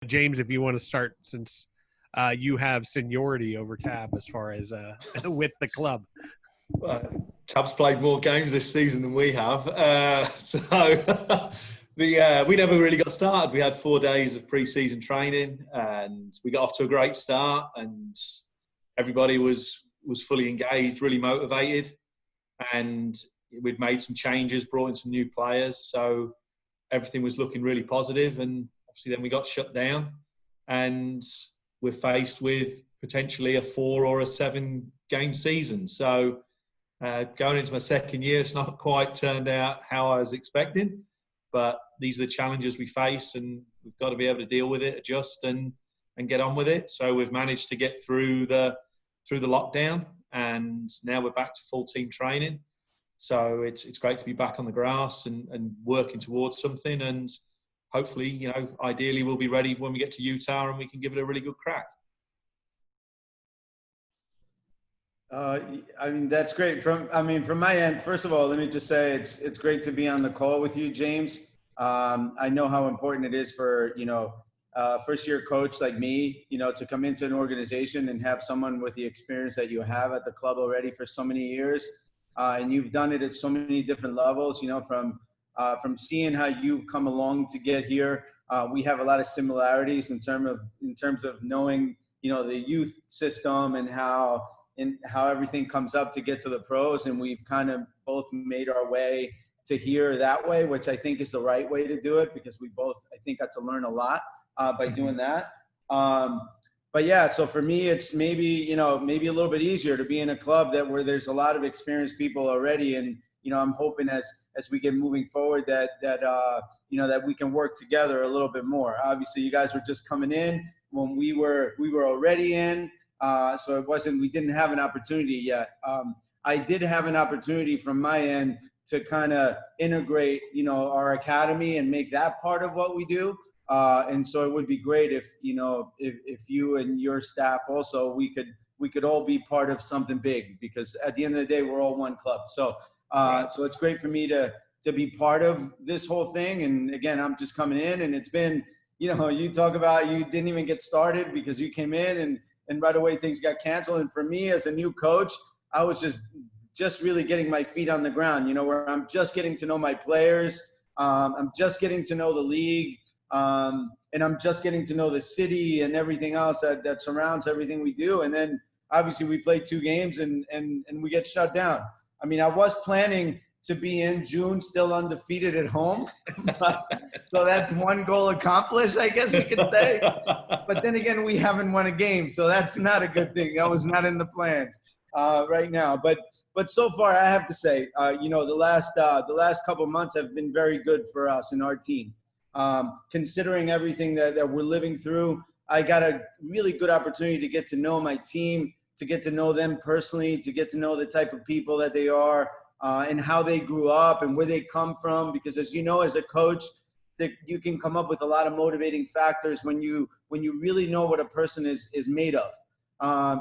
James, if you want to start, since you have seniority over Tab as far as with the club. Tab's played more games this season than we have. We never really got started. We had 4 days of pre-season training and we got off to a great start, and everybody was fully engaged, really motivated, and we'd made some changes, brought in some new players. So everything was looking really positive, and obviously then we got shut down and we're faced with potentially a 4 or a 7 game season. So going into my second year, it's not quite turned out how I was expecting, but these are the challenges we face, and we've got to be able to deal with it, adjust and get on with it. So we've managed to get through the lockdown, and now we're back to full team training. So it's great to be back on the grass and working towards something, and hopefully, ideally we'll be ready when we get to Utah and we can give it a really good crack. That's great. From my end, first of all, let me just say it's great to be on the call with you, James. I know how important it is for, first year coach like me, to come into an organization and have someone with the experience that you have at the club already for so many years. And you've done it at so many different levels, from seeing how you've come along to get here. We have a lot of similarities in terms of knowing, the youth system and how everything comes up to get to the pros. And we've kind of both made our way to here that way, which I think is the right way to do it, because we both, I think, got to learn a lot by doing that. But yeah, so for me, it's maybe a little bit easier to be in a club where there's a lot of experienced people already. And, I'm hoping as we get moving forward that we can work together a little bit more. Obviously, you guys were just coming in when we were already in. So we didn't have an opportunity yet. I did have an opportunity from my end to kind of integrate, our academy and make that part of what we do. And so it would be great if you and your staff also, we could all be part of something big, because at the end of the day, we're all one club. So, so it's great for me to be part of this whole thing. And again, I'm just coming in, and it's been, you talk about, you didn't even get started because you came in and right away things got canceled. And for me as a new coach, I was just really getting my feet on the ground, where I'm just getting to know my players. I'm just getting to know the league. And I'm just getting to know the city and everything else that surrounds everything we do. And then obviously we play 2 games and we get shut down. I was planning to be in June still undefeated at home. So that's one goal accomplished, I guess you could say. But then again, we haven't won a game, so that's not a good thing. That was not in the plans right now. But so far, I have to say, the last couple of months have been very good for us and our team. Considering everything that we're living through, I got a really good opportunity to get to know my team, to get to know them personally, to get to know the type of people that they are, and how they grew up and where they come from. Because as you know, as a coach, that you can come up with a lot of motivating factors when you really know what a person is made of.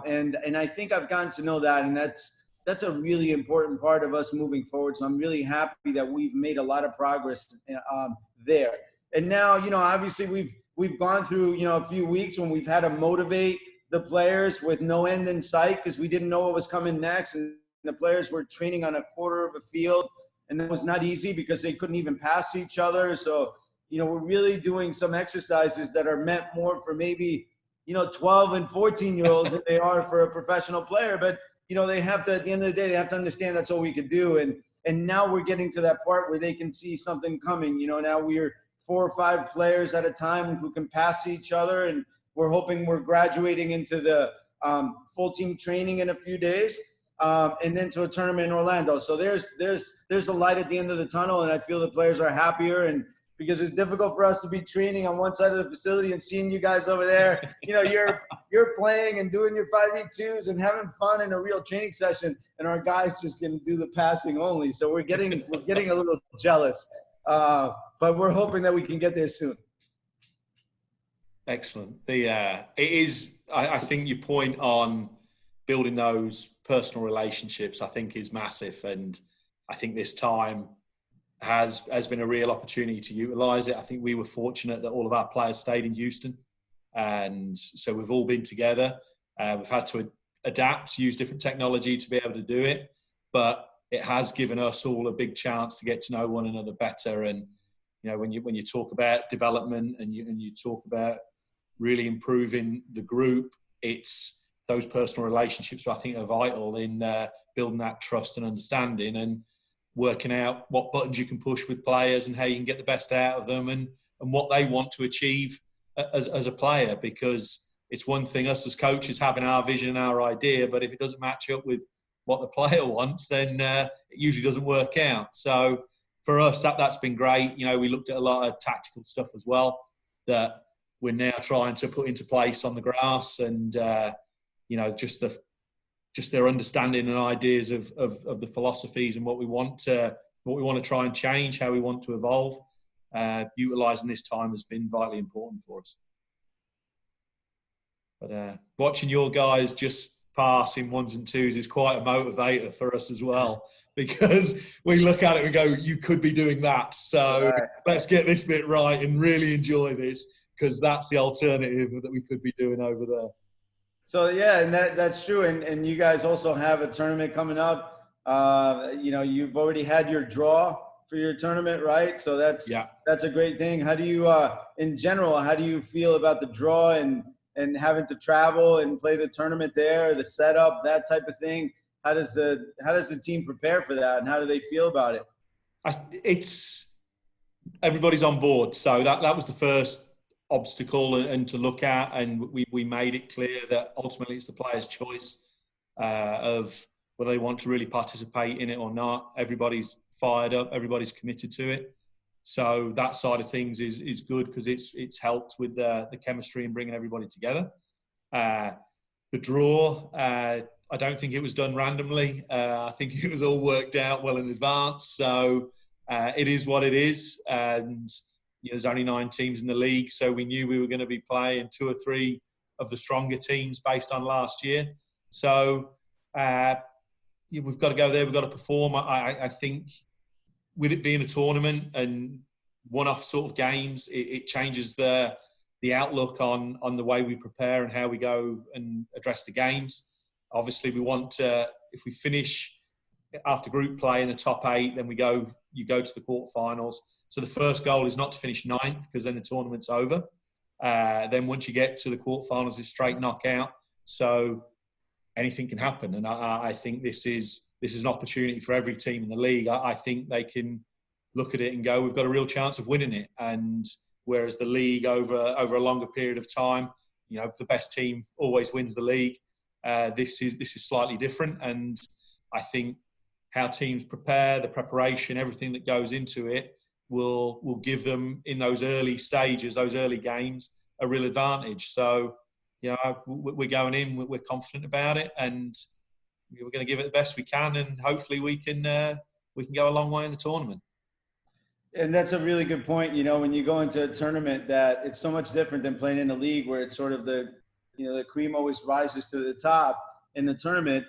And I think I've gotten to know that, and that's a really important part of us moving forward. So I'm really happy that we've made a lot of progress there. And now, obviously we've gone through, a few weeks when we've had to motivate the players with no end in sight, because we didn't know what was coming next. And the players were training on a quarter of a field, and that was not easy because they couldn't even pass each other. So, we're really doing some exercises that are meant more for maybe, 12 and 14-year-olds than they are for a professional player. But, they have to, at the end of the day, they have to understand that's all we could do. And now we're getting to that part where they can see something coming. Now we're 4 or 5 players at a time who can pass each other, and we're hoping we're graduating into the full team training in a few days, and then to a tournament in Orlando. So there's a light at the end of the tunnel, and I feel the players are happier. And because it's difficult for us to be training on one side of the facility and seeing you guys over there, you're playing and doing your 5v2s and having fun in a real training session, and our guys just can do the passing only. So we're getting a little jealous. But we're hoping that we can get there soon. Excellent. It is, I think your point on building those personal relationships, I think, is massive. And I think this time has been a real opportunity to utilise it. I think we were fortunate that all of our players stayed in Houston And so we've all been together. We've had to adapt, use different technology to be able to do it. But it has given us all a big chance to get to know one another better. And, when you talk about development and you talk about really improving the group, it's those personal relationships I think are vital in building that trust and understanding, and working out what buttons you can push with players and how you can get the best out of them, and what they want to achieve as a player. Because it's one thing us as coaches having our vision and our idea, but if it doesn't match up with what the player wants, then it usually doesn't work out. So for us, that's been great. We looked at a lot of tactical stuff as well that we're now trying to put into place on the grass, and just their understanding and ideas of the philosophies and what we want to try and change, how we want to evolve. Utilising this time has been vitally important for us. But watching your guys just pass in ones and twos is quite a motivator for us as well, because we look at it and go, you could be doing that. So let's get this bit right and really enjoy this, because that's the alternative that we could be doing over there. So, yeah, and that's true. And you guys also have a tournament coming up. You've already had your draw for your tournament, right? So that's a great thing. How do you, in general, how do you feel about the draw and having to travel and play the tournament there, the setup, that type of thing? How does the team prepare for that, and how do they feel about it? Everybody's on board. So that was the first obstacle and to look at, and we made it clear that ultimately it's the player's choice of whether they want to really participate in it or not. Everybody's fired up, everybody's committed to it. So that side of things is good, because it's helped with the chemistry and bringing everybody together. The draw, I don't think it was done randomly. I think it was all worked out well in advance. So it is what it is. And there's only 9 teams in the league, so we knew we were going to be playing 2 or 3 of the stronger teams based on last year. So we've got to go there, we've got to perform. I think with it being a tournament and one-off sort of games, it changes the outlook on the way we prepare and how we go and address the games. Obviously, we want to, if we finish after group play in the top 8, then you go to the quarterfinals. So the first goal is not to finish 9th, because then the tournament's over. Then once you get to the quarterfinals, it's straight knockout. So anything can happen, and I think this is an opportunity for every team in the league. I think they can look at it and go, we've got a real chance of winning it. And whereas the league over a longer period of time, the best team always wins the league. This is slightly different, and I think how teams prepare, the preparation, everything that goes into it will give them in those early stages, those early games, a real advantage. So, we're going in, we're confident about it, and we're going to give it the best we can, and hopefully we can go a long way in the tournament. And that's a really good point. When you go into a tournament, that it's so much different than playing in a league where it's sort of the cream always rises to the top. In the tournament,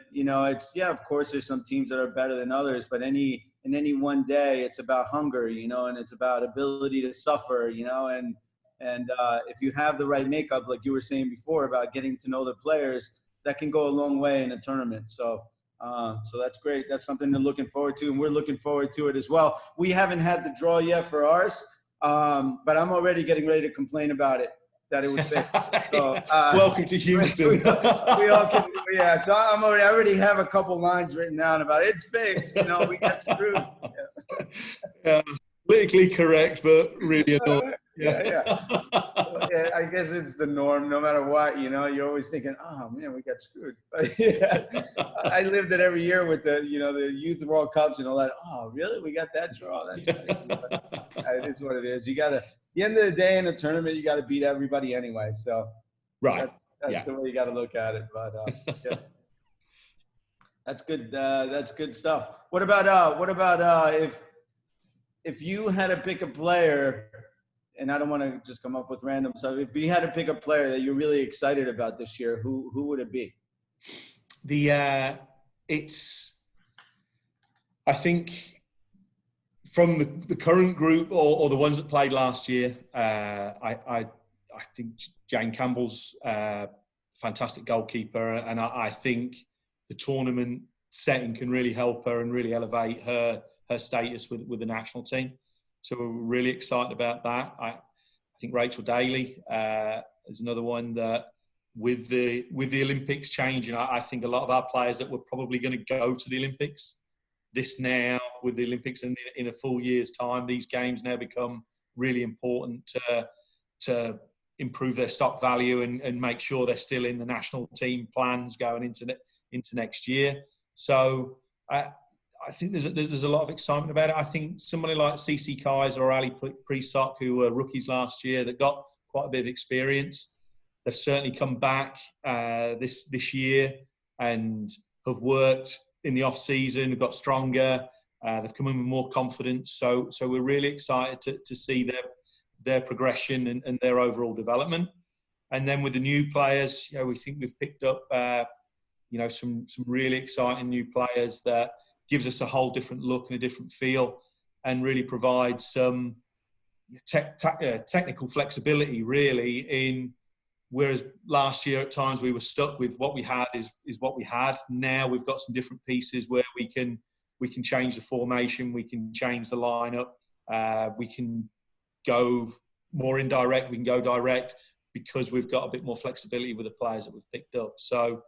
of course there's some teams that are better than others, but in any one day, it's about hunger, and it's about ability to suffer, and if you have the right makeup, like you were saying before about getting to know the players, that can go a long way in a tournament. So that's great. That's something to looking forward to, and we're looking forward to it as well. We haven't had the draw yet for ours, but I'm already getting ready to complain about it, that it was fake. So, welcome to Houston. we all can, yeah. So I already have a couple lines written down about it's fixed. We got screwed. Yeah. Politically correct, but really annoying. Yeah. So, I guess it's the norm. No matter what, you're always thinking, "Oh man, we got screwed." But yeah, I lived it every year with the Youth World Cups and all that. Oh, really? We got that draw? That's crazy. It is what it is. You got to. At the end of the day, in a tournament, you got to beat everybody anyway. So, right, that's the way you got to look at it. But yeah, that's good. That's good stuff. What about if you had to pick a player, and I don't want to just come up with random stuff. If you had to pick a player that you're really excited about this year, who would it be? I think from the current group or the ones that played last year, I I think Jane Campbell's a fantastic goalkeeper, and I think the tournament setting can really help her and really elevate her status with the national team. So we're really excited about that. I think Rachel Daly is another one that, with the Olympics changing, I think a lot of our players that were probably going to go to the Olympics, with the Olympics in a full year's time, these games now become really important to improve their stock value and make sure they're still in the national team plans going into next year. So I think there's a lot of excitement about it. I think somebody like CC Kaiser or Ali Prisock, who were rookies last year, that got quite a bit of experience, they've certainly come back this year and have worked in the off season, have got stronger. They've come in with more confidence. So we're really excited to see their progression and their overall development. And then with the new players, we think we've picked up some really exciting new players that gives us a whole different look and a different feel, and really provides some technical flexibility, really, in whereas last year at times we were stuck with what we had is what we had. Now we've got some different pieces where we can change the formation, we can change the lineup, we can go more indirect, we can go direct, because we've got a bit more flexibility with the players that we've picked up. So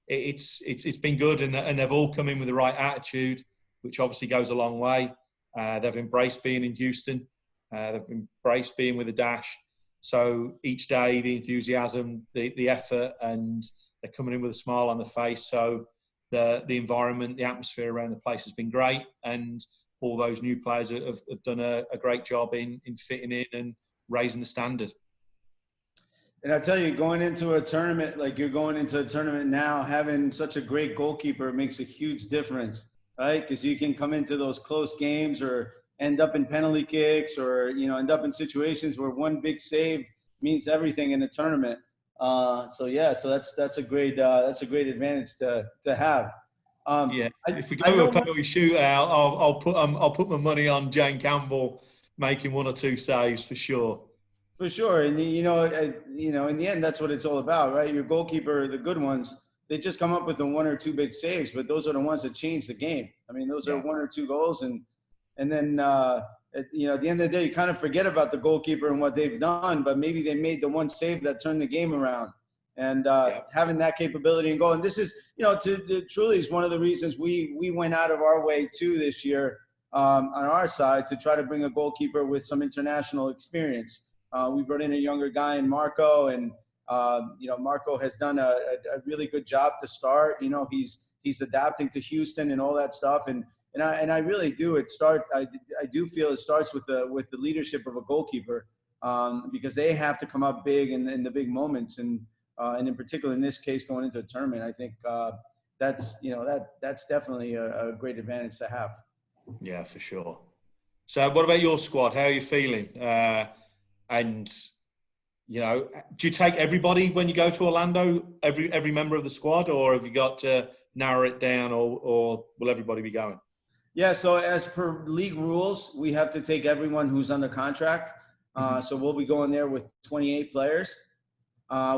it's been good, and they've all come in with the right attitude, which obviously goes a long way. They've embraced being in Houston. They've embraced being with the Dash. So each day, the enthusiasm, the effort, and they're coming in with a smile on their face. So the environment, the atmosphere around the place has been great, and all those new players have done a great job in fitting in and raising the standard. And I tell you, going into a tournament, like you're going into a tournament now, having such a great goalkeeper makes a huge difference, right? Because you can come into those close games or end up in penalty kicks, or end up in situations where one big save means everything in a tournament. So that's a great advantage to have. If we go to a penalty shootout, I'll put my money on Jane Campbell making one or two saves for sure. For sure, and in the end, that's what it's all about, right? Your goalkeeper, the good ones, they just come up with the one or two big saves, but those are the ones that change the game. I mean, those are one or two goals, and then at the end of the day, you kind of forget about the goalkeeper and what they've done, but maybe they made the one save that turned the game around. And having that capability and go, and this is, truly is one of the reasons we went out of our way too this year on our side to try to bring a goalkeeper with some international experience. We brought in a younger guy in Marco, and Marco has done a really good job to start. He's adapting to Houston and all that stuff, and I really do. I do feel it starts with the leadership of a goalkeeper, because they have to come up big in the big moments, and in particular in this case going into a tournament, I think that's definitely a great advantage to have. Yeah, for sure. So, what about your squad? How are you feeling? And do you take everybody when you go to Orlando, every member of the squad, or have you got to narrow it down, or will everybody be going? Yeah, so as per league rules, we have to take everyone who's under contract. So we'll be going there with 28 players,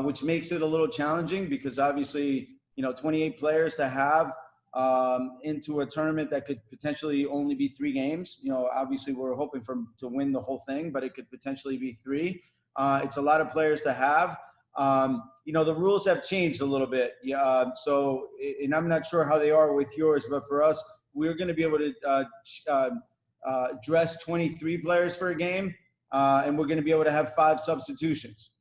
which makes it a little challenging because obviously, 28 players to have into a tournament that could potentially only be 3 games. Obviously we're hoping to win the whole thing, but it could potentially be 3. It's a lot of players to have. The rules have changed a little bit. So, and I'm not sure how they are with yours, but for us, we're going to be able to dress 23 players for a game, and we're going to be able to have 5 substitutions.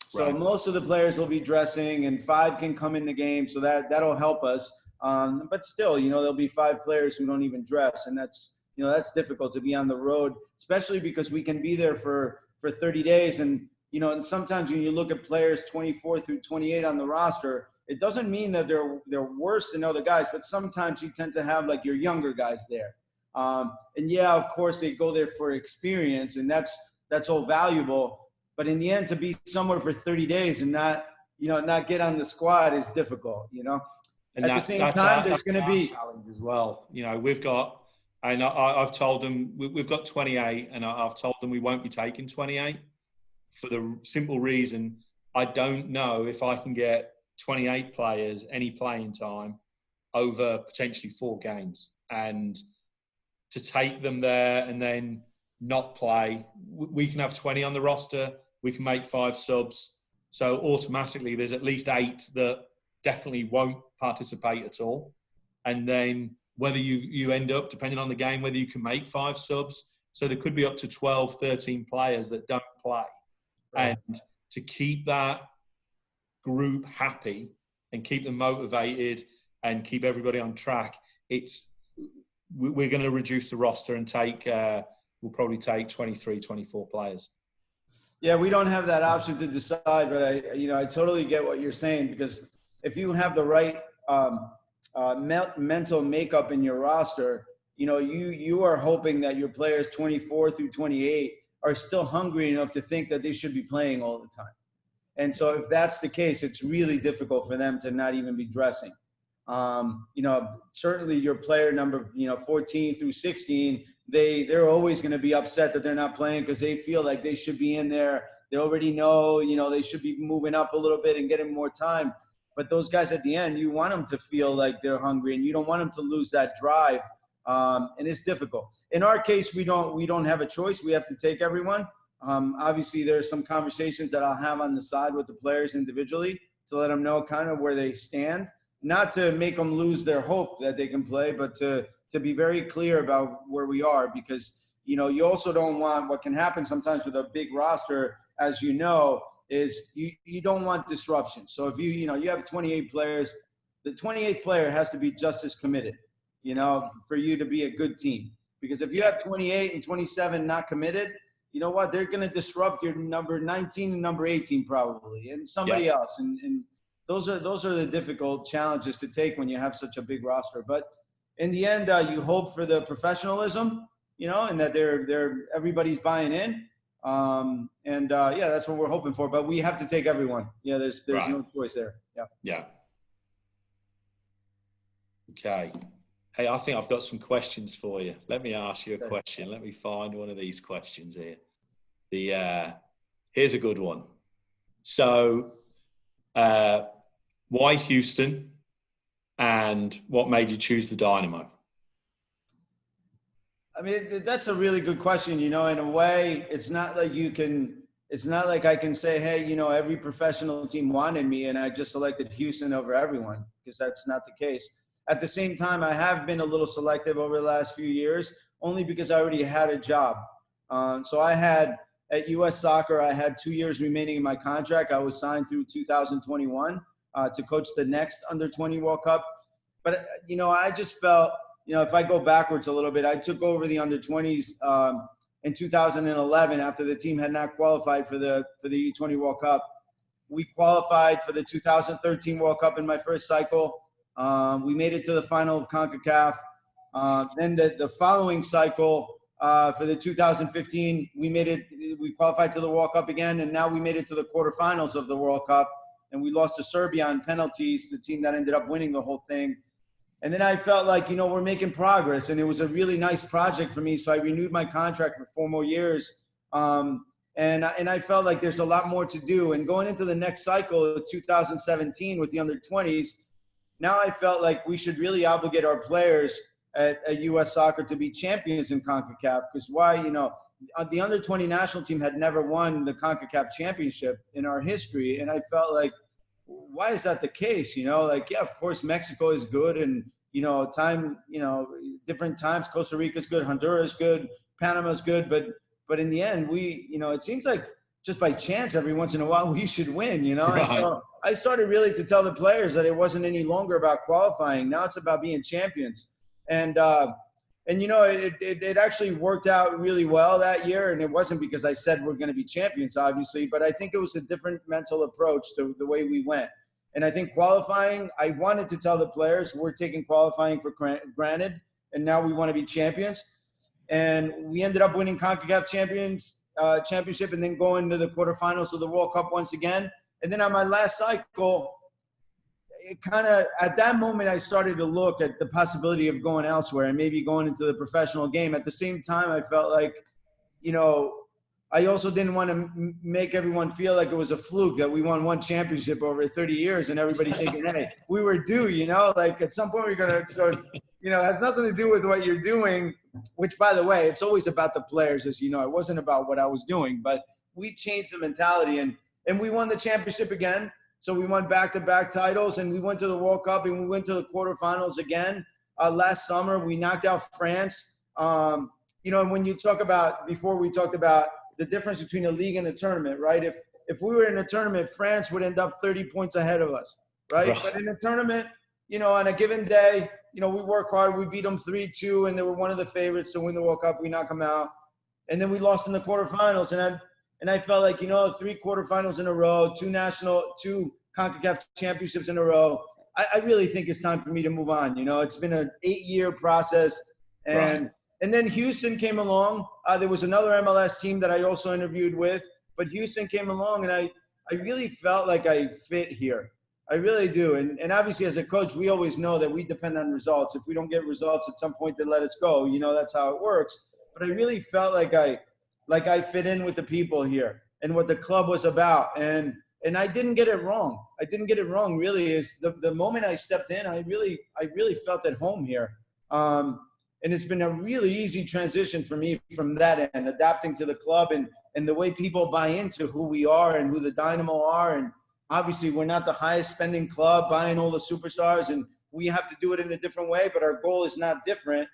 So most of the players will be dressing, and 5 can come in the game. So that'll help us. But still, there'll be 5 players who don't even dress, and that's difficult to be on the road, especially because we can be there for 30 days. And, and sometimes when you look at players 24 through 28 on the roster, it doesn't mean that they're worse than other guys, but sometimes you tend to have like your younger guys there. And yeah, of course they go there for experience, and that's all valuable. But in the end, to be somewhere for 30 days and not get on the squad is difficult, And at the same time, there's going to be challenge as well. We've got, and I've told them we've got 28, and I've told them we won't be taking 28 for the simple reason I don't know if I can get 28 players any playing time over potentially 4 games, and to take them there and then not play. We can have 20 on the roster. We can make 5 subs. So automatically there's at least 8 that definitely won't participate at all. And then whether you end up, depending on the game, whether you can make 5 subs. So there could be up to 12, 13 players that don't play. Right. And to keep that group happy and keep them motivated and keep everybody on track, we're going to reduce the roster and we'll probably take 23, 24 players. Yeah, we don't have that option to decide, but I totally get what you're saying, because if you have the right mental makeup in your roster, you are hoping that your players 24 through 28 are still hungry enough to think that they should be playing all the time. And so if that's the case, it's really difficult for them to not even be dressing. Certainly your player number, 14 through 16, they're always going to be upset that they're not playing because they feel like they should be in there. They already know, they should be moving up a little bit and getting more time. But those guys at the end, you want them to feel like they're hungry, and you don't want them to lose that drive. And it's difficult. In our case, we don't have a choice. We have to take everyone. Obviously, there's some conversations that I'll have on the side with the players individually to let them know kind of where they stand, not to make them lose their hope that they can play, but to be very clear about where we are, because, you also don't want, what can happen sometimes with a big roster, as you know, is you don't want disruption. So if you have 28 players, the 28th player has to be just as committed, for you to be a good team. Because if you have 28 and 27 not committed, you know what? They're going to disrupt your number 19 and number 18 probably, and somebody else. And those are the difficult challenges to take when you have such a big roster. But in the end, you hope for the professionalism, and that everybody's buying in. That's what we're hoping for. But we have to take everyone. Yeah, there's right. No choice there. Yeah. Yeah. Okay. Hey, I think I've got some questions for you. Let me ask you a question. Let me find one of these questions here. Here's a good one. So, why Houston, and what made you choose the Dynamo? I mean, that's a really good question. In a way, it's not like I can say, hey, every professional team wanted me and I just selected Houston over everyone, because that's not the case. At the same time, I have been a little selective over the last few years, only because I already had a job. So I had, at U.S. Soccer, I had 2 years remaining in my contract. I was signed through 2021 to coach the next Under-20 World Cup. But, I just felt, if I go backwards a little bit, I took over the Under-20s in 2011 after the team had not qualified for the U20 World Cup. We qualified for the 2013 World Cup in my first cycle. We made it to the final of CONCACAF. Then the following cycle for the 2015, we qualified to the World Cup again, and now we made it to the quarterfinals of the World Cup, and we lost to Serbia on penalties, the team that ended up winning the whole thing. And then I felt like, we're making progress, and it was a really nice project for me, so I renewed my contract for 4 more years. And I felt like there's a lot more to do. And going into the next cycle, 2017, with the Under-20s, now I felt like we should really obligate our players at U.S. Soccer to be champions in CONCACAF. Because why, the Under-20 national team had never won the CONCACAF championship in our history. And I felt like, why is that the case? Of course, Mexico is good, and, different times, Costa Rica is good, Honduras is good, Panama is good. But in the end, it seems like just by chance every once in a while we should win, Right. And so I started really to tell the players that it wasn't any longer about qualifying. Now it's about being champions. And it actually worked out really well that year. And it wasn't because I said we're going to be champions, obviously, but I think it was a different mental approach to the way we went. And I think qualifying, I wanted to tell the players we're taking qualifying for granted, and now we want to be champions. And we ended up winning CONCACAF championship, and then going to the quarterfinals of the World Cup once again. And then on my last cycle, it kind of, at that moment, I started to look at the possibility of going elsewhere and maybe going into the professional game. At the same time, I felt like, I also didn't want to make everyone feel like it was a fluke that we won one championship over 30 years and everybody thinking, hey, we were due, like at some point we're going to, so, it has nothing to do with what you're doing, which by the way, it's always about the players, as you know. It wasn't about what I was doing, but we changed the mentality and we won the championship again. So we won back-to-back titles, and we went to the World Cup, and we went to the quarterfinals again. Last summer, we knocked out France. And when you talk about, before we talked about the difference between a league and a tournament, right? If we were in a tournament, France would end up 30 points ahead of us, right? But in a tournament, on a given day, we work hard. We beat them 3-2, and they were one of the favorites to win the World Cup. We knock them out. And then we lost in the quarterfinals, and I felt like, 3 quarterfinals in a row, 2 CONCACAF championships in a row. I really think it's time for me to move on. It's been an 8-year process. And then Houston came along. There was another MLS team that I also interviewed with, but Houston came along, and I really felt like I fit here. I really do. And obviously as a coach, we always know that we depend on results. If we don't get results at some point, they let us go. That's how it works. But I really felt like I fit in with the people here and what the club was about. And I didn't get it wrong. I didn't get it wrong, really. Is the moment I stepped in, I really felt at home here. And it's been a really easy transition for me from that end, adapting to the club and the way people buy into who we are and who the Dynamo are. And obviously we're not the highest spending club buying all the superstars, and we have to do it in a different way, but our goal is not different.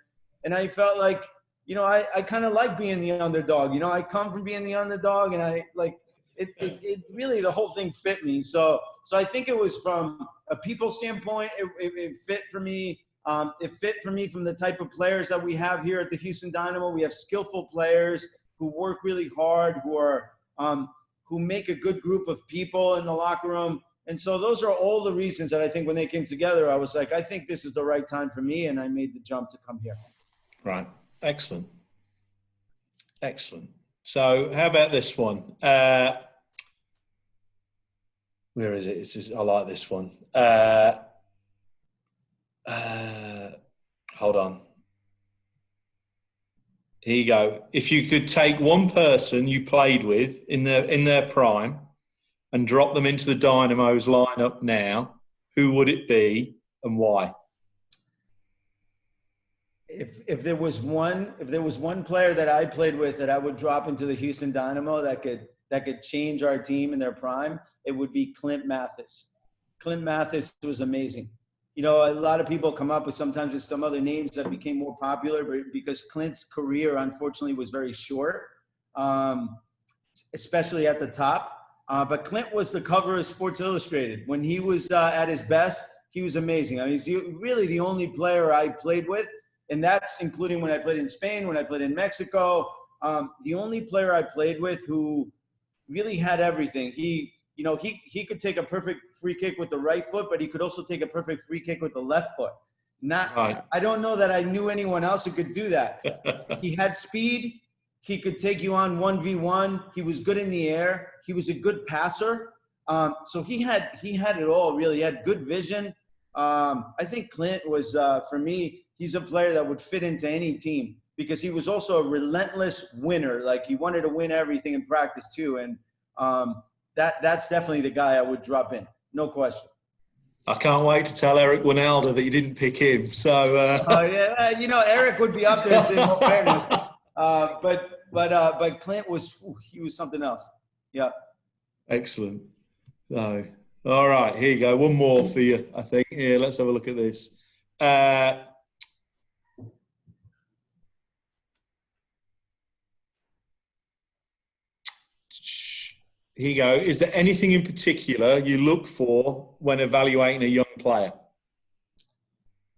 And I felt like, I kind of like being the underdog. I come from being the underdog, and I like it really, the whole thing fit me. So I think it was from a people standpoint, it fit for me. It fit for me from the type of players that we have here at the Houston Dynamo. We have skillful players who work really hard, who make a good group of people in the locker room. And so those are all the reasons that I think when they came together, I was like, I think this is the right time for me, and I made the jump to come here. Right. Excellent. So how about this one? Where is it? I like this one. Hold on. Here you go. If you could take one person you played with in their prime and drop them into the Dynamo's lineup now, who would it be and why? If there was one player that I played with that I would drop into the Houston Dynamo that could change our team in their prime, it would be Clint Mathis. Clint Mathis was amazing. A lot of people come up with sometimes with some other names that became more popular, but because Clint's career, unfortunately, was very short, especially at the top. But Clint was the cover of Sports Illustrated. When he was at his best, he was amazing. I mean, he's really the only player I played with, and that's including when I played in Spain, when I played in Mexico. The only player I played with who really had everything. He could take a perfect free kick with the right foot, but he could also take a perfect free kick with the left foot. Right. I don't know that I knew anyone else who could do that. He had speed. He could take you on 1v1. He was good in the air. He was a good passer. So he had it all, really. He had good vision. I think Clint was, for me, he's a player that would fit into any team because he was also a relentless winner. Like, he wanted to win everything in practice too. And that's definitely the guy I would drop in. No question. I can't wait to tell Eric Winalda that you didn't pick him. So, yeah, Eric would be up there in all fairness. But Clint he was something else. Yeah. Excellent. So, all right, here you go. One more for you, I think. Here, let's have a look at this. Here you go. Is there anything in particular you look for when evaluating a young player?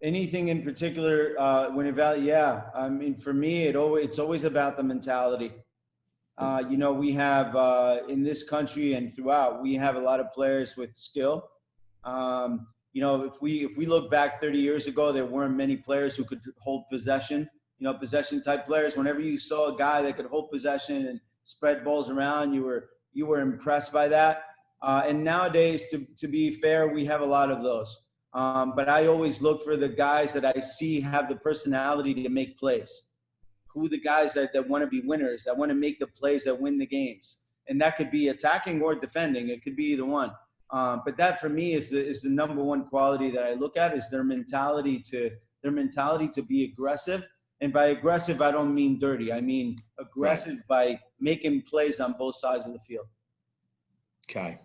Anything in particular when evaluating? Yeah, I mean, for me, it's always about the mentality. We have in this country and throughout, we have a lot of players with skill. If we look back 30 years ago, there weren't many players who could hold possession. Possession type players. Whenever you saw a guy that could hold possession and spread balls around, you were impressed by that. And nowadays, to be fair, we have a lot of those. But I always look for the guys that I see have the personality to make plays, who the guys that want to be winners, that want to make the plays that win the games. And that could be attacking or defending. It could be either one. But that for me is the number one quality that I look at, is their mentality to be aggressive. And by aggressive, I don't mean dirty. I mean aggressive by making plays on both sides of the field. Okay.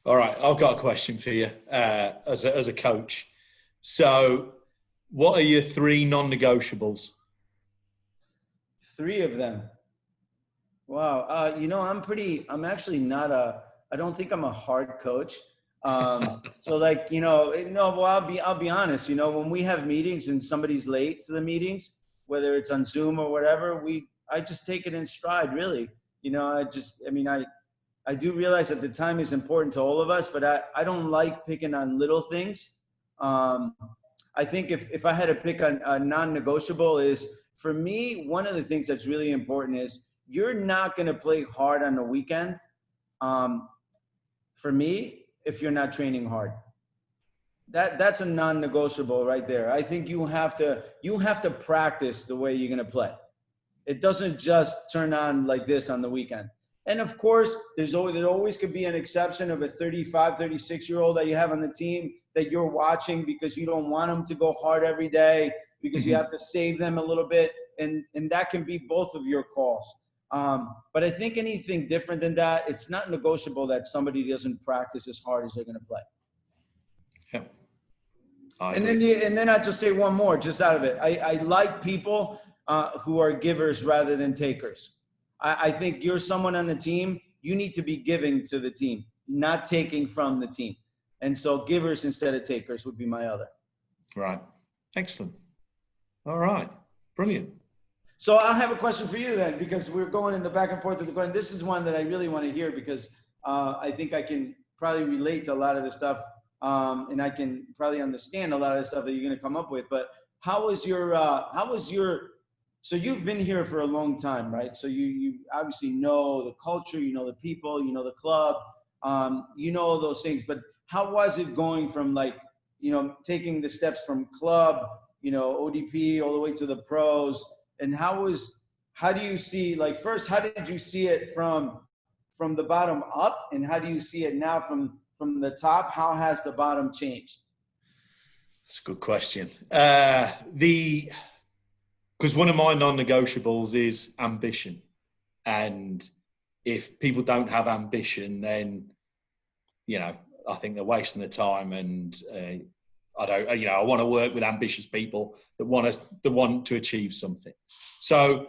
All right. I've got a question for you as a coach. So what are your 3 non-negotiables? 3 of them. Wow. I don't think I'm a hard coach. So like, well, I'll be honest, when we have meetings and somebody's late to the meetings, whether it's on Zoom or whatever, I just take it in stride, really. I do realize that the time is important to all of us, but I don't like picking on little things. I think if I had to pick a non-negotiable, is for me, one of the things that's really important is you're not going to play hard on the weekend. For me, if you're not training hard, that's a non-negotiable right there. I think you have to practice the way you're going to play. It doesn't just turn on like this on the weekend. And of course, there always could be an exception of a 35, 36-year-old that you have on the team that you're watching because you don't want them to go hard every day, because you have to save them a little bit. And that can be both of your calls. But I think anything different than that, it's not negotiable that somebody doesn't practice as hard as they're going to play. Yeah. And then I'll just say one more just out of it. I like people who are givers rather than takers. I think you're someone on the team, you need to be giving to the team, not taking from the team. And so givers instead of takers would be my other. Right. Excellent. All right. Brilliant. So I'll have a question for you then, because we're going in the back and forth of the question. This is one that I really want to hear, because I think I can probably relate to a lot of the stuff, and I can probably understand a lot of the stuff that you're going to come up with. But so you've been here for a long time, right? So you obviously know the culture, you know the people, you know the club, you know all those things. But how was it going from taking the steps from club, ODP all the way to the pros? And how do you see, first, how did you see it from the bottom up? And how do you see it now from the top? How has the bottom changed? That's a good question. Because one of my non-negotiables is ambition. And if people don't have ambition, then, I think they're wasting their time. And I want to work with ambitious people that want to achieve something. So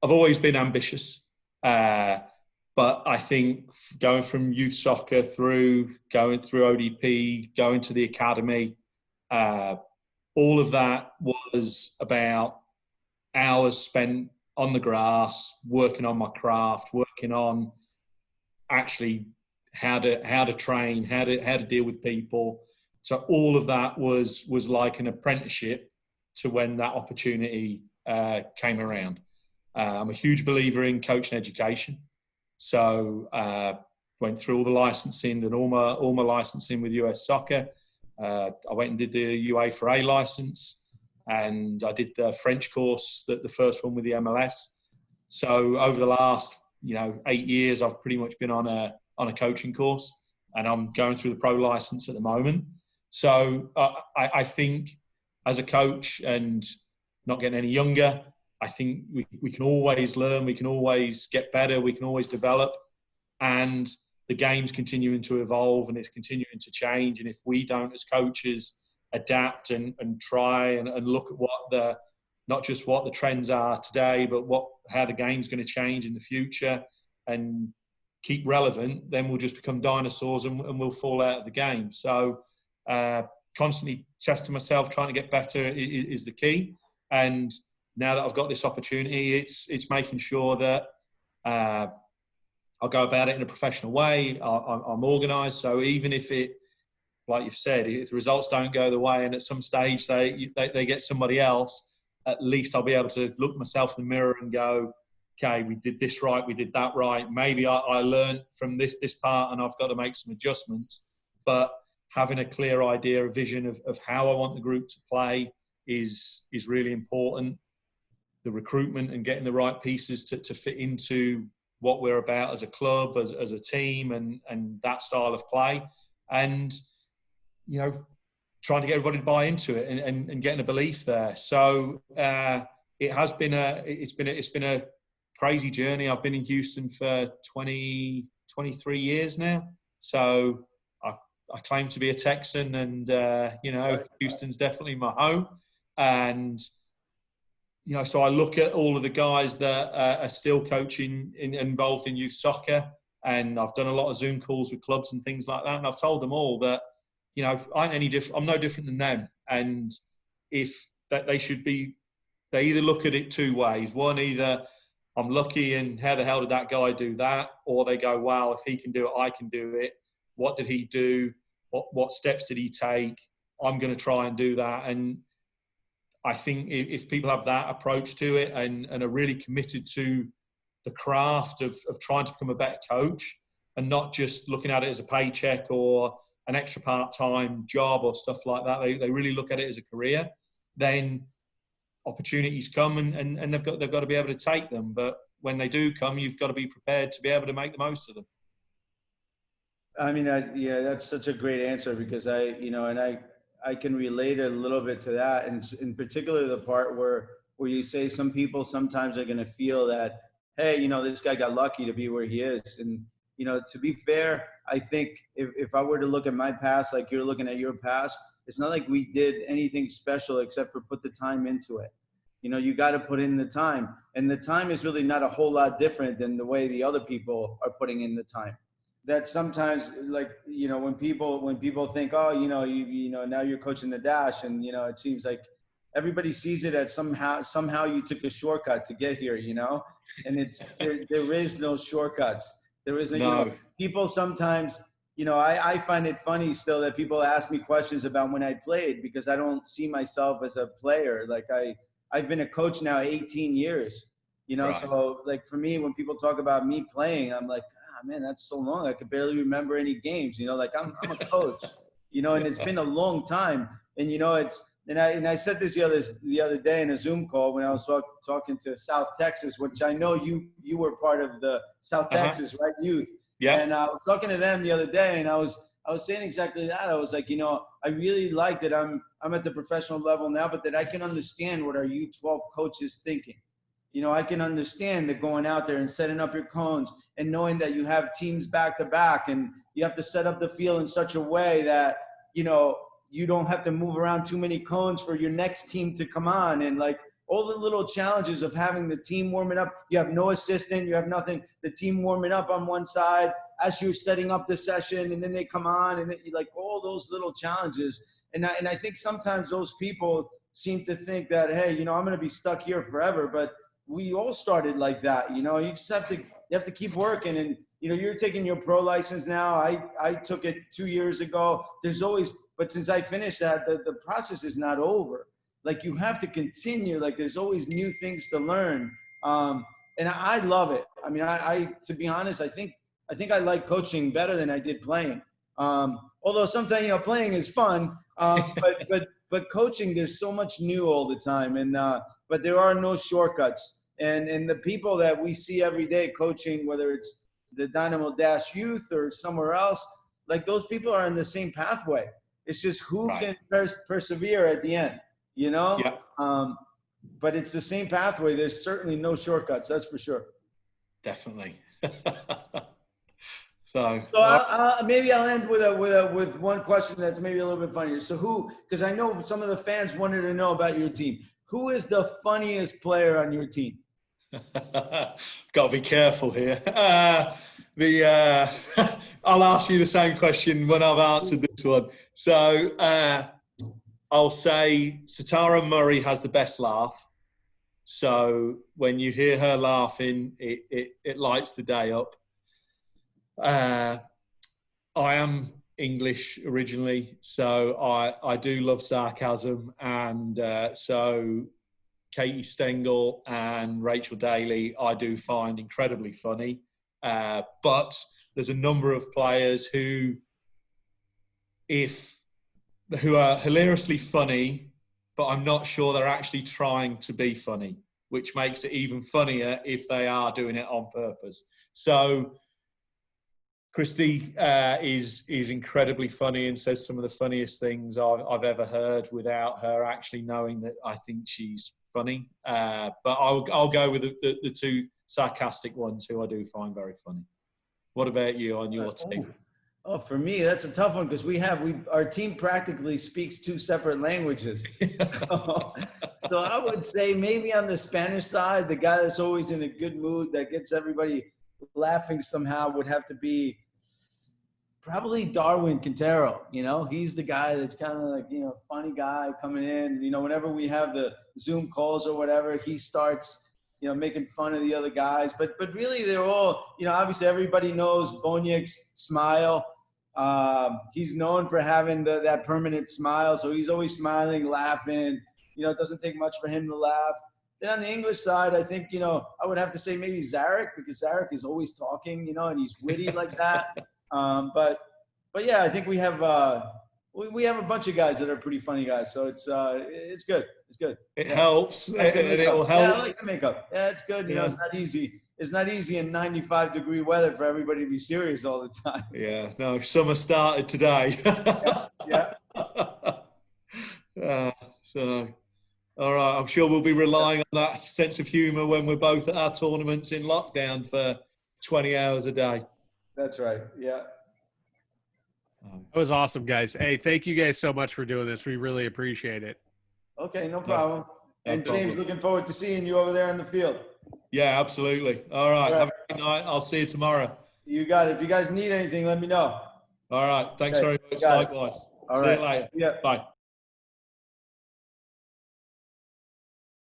I've always been ambitious. But I think going from youth soccer going through ODP, going to the academy, all of that was about hours spent on the grass, working on my craft, working on actually how to train, how to deal with people. So all of that was like an apprenticeship to when that opportunity came around. I'm a huge believer in coaching education. So went through all the licensing and all my licensing with US Soccer. I went and did the UEFA license. And I did the French course, the first one with the MLS. So over the last, 8 years, I've pretty much been on a coaching course, and I'm going through the pro license at the moment. So I think as a coach and not getting any younger, I think we can always learn, we can always get better, we can always develop, and the game's continuing to evolve and it's continuing to change. And if we don't, as coaches, adapt and try and look at not just what the trends are today, but how the game's going to change in the future and keep relevant, then we'll just become dinosaurs and we'll fall out of the game. So constantly testing myself, trying to get better is the key. And now that I've got this opportunity, it's making sure that I'll go about it in a professional way. I'm organised. So even if like you've said, if the results don't go the way and at some stage they get somebody else, at least I'll be able to look myself in the mirror and go, okay, we did this right, we did that right. Maybe I learned from this part and I've got to make some adjustments. But having a clear idea, a vision of how I want the group to play is really important. the recruitment and getting the right pieces to fit into what we're about as a club, as a team, and that style of play. And, you know, trying to get everybody to buy into it and getting a belief there. So it's been a crazy journey. I've been in Houston for 23 years now. So I claim to be a Texan, and you know, Houston's definitely my home. And you know, so I look at all of the guys that are still coaching involved in youth soccer, and I've done a lot of Zoom calls with clubs and things like that. And I've told them all that, you know, I'm no different than them. And if that they either look at it two ways. One, either I'm lucky and how the hell did that guy do that? Or they go, wow, if he can do it, I can do it. What did he do? What steps did he take? I'm going to try and do that. And I think if people have that approach to it and are really committed to the craft of trying to become a better coach and not just looking at it as a paycheck or an extra part-time job or stuff like that, they really look at it as a career, then opportunities come and they've got to be able to take them. But when they do come, you've got to be prepared to be able to make the most of them. I mean, yeah, that's such a great answer, because I can relate a little bit to that, and in particular the part where you say some people sometimes are going to feel that, hey, you know, this guy got lucky to be where he is. And you know, to be fair, I think if I were to look at my past like you're looking at your past, it's not like we did anything special except for put the time into it. You know, you got to put in the time, and the time is really not a whole lot different than the way the other people are putting in the time. That sometimes, like, you know, when people think, oh, you know, now you're coaching the Dash, and you know, it seems like everybody sees it as somehow you took a shortcut to get here, you know, and it's there is no shortcuts. There is no. You know, people sometimes, you know, I find it funny still that people ask me questions about when I played, because I don't see myself as a player. Like I've been a coach now 18 years, you know, right. So like for me, when people talk about me playing, I'm like, man, that's so long. I could barely remember any games, you know, like I'm a coach, you know, and it's been a long time. And, you know, and I said this the other day in a Zoom call when I was talking to South Texas, which I know you were part of the South Texas, right? Youth. Yeah. And I was talking to them the other day, and I was saying exactly that. I was like, you know, I really like that I'm at the professional level now, but that I can understand what our U12 coach is thinking. You know, I can understand that going out there and setting up your cones and knowing that you have teams back to back, and you have to set up the field in such a way that, you know, you don't have to move around too many cones for your next team to come on. And like all the little challenges of having the team warming up, you have no assistant, you have nothing, the team warming up on one side as you're setting up the session, and then they come on, and then you like all those little challenges. And I think sometimes those people seem to think that, hey, you know, I'm going to be stuck here forever, but we all started like that. You know, you just have to keep working. And, you know, you're taking your pro license now. I took it 2 years ago. But since I finished that, the process is not over. Like you have to continue. Like there's always new things to learn. And I love it. I mean, I to be honest, I think I like coaching better than I did playing. Although sometimes, you know, playing is fun. But coaching, there's so much new all the time. And but there are no shortcuts. And the people that we see every day coaching, whether it's the Dynamo Dash Youth or somewhere else, like those people are in the same pathway. It's just who can persevere at the end, you know? Yeah. But it's the same pathway. There's certainly no shortcuts. That's for sure. Definitely. Maybe I'll end with one question that's maybe a little bit funnier. So because I know some of the fans wanted to know about your team. Who is the funniest player on your team? Got to be careful here. I'll ask you the same question when I've answered this one. So I'll say Satara Murray has the best laugh. So when you hear her laughing, it lights the day up. I am English originally, so I do love sarcasm, and so Katie Stengel and Rachel Daly I do find incredibly funny. But there's a number of players who are hilariously funny, but I'm not sure they're actually trying to be funny. which makes it even funnier if they are doing it on purpose. So Christy is incredibly funny and says some of the funniest things I've ever heard without her actually knowing that I think she's funny. But I'll go with the two sarcastic ones who I do find very funny. What about you on your team? Oh, for me, that's a tough one because our team practically speaks two separate languages. So I would say maybe on the Spanish side, the guy that's always in a good mood, that gets everybody laughing somehow, would have to be probably Darwin Quintero. You know, he's the guy that's kind of like, you know, funny guy coming in. You know, whenever we have the Zoom calls or whatever, he starts, you know, making fun of the other guys. But really, they're all, you know, obviously everybody knows Boniek's smile. He's known for having that permanent smile. So he's always smiling, laughing. You know, it doesn't take much for him to laugh. Then on the English side, I think, you know, I would have to say maybe Zarek, because Zarek is always talking, you know, and he's witty like that. But yeah, I think we have a bunch of guys that are pretty funny guys. So it's good. It's good. It helps. It will help. Yeah, I like the makeup. Yeah, it's good. You know, it's not easy. It's not easy in 95-degree weather for everybody to be serious all the time. Yeah, no, summer started today. Yeah. So, all right, I'm sure we'll be relying on that sense of humour when we're both at our tournaments in lockdown for 20 hours a day. That's right. Yeah. That was awesome, guys. Hey, thank you guys so much for doing this. We really appreciate it. Okay, no problem. No and problem. James, looking forward to seeing you over there in the field. Yeah, absolutely. All right. Have a good night. I'll see you tomorrow. You got it. If you guys need anything, let me know. All right. Thanks very much. Likewise. All see right. you later. Yeah. Bye.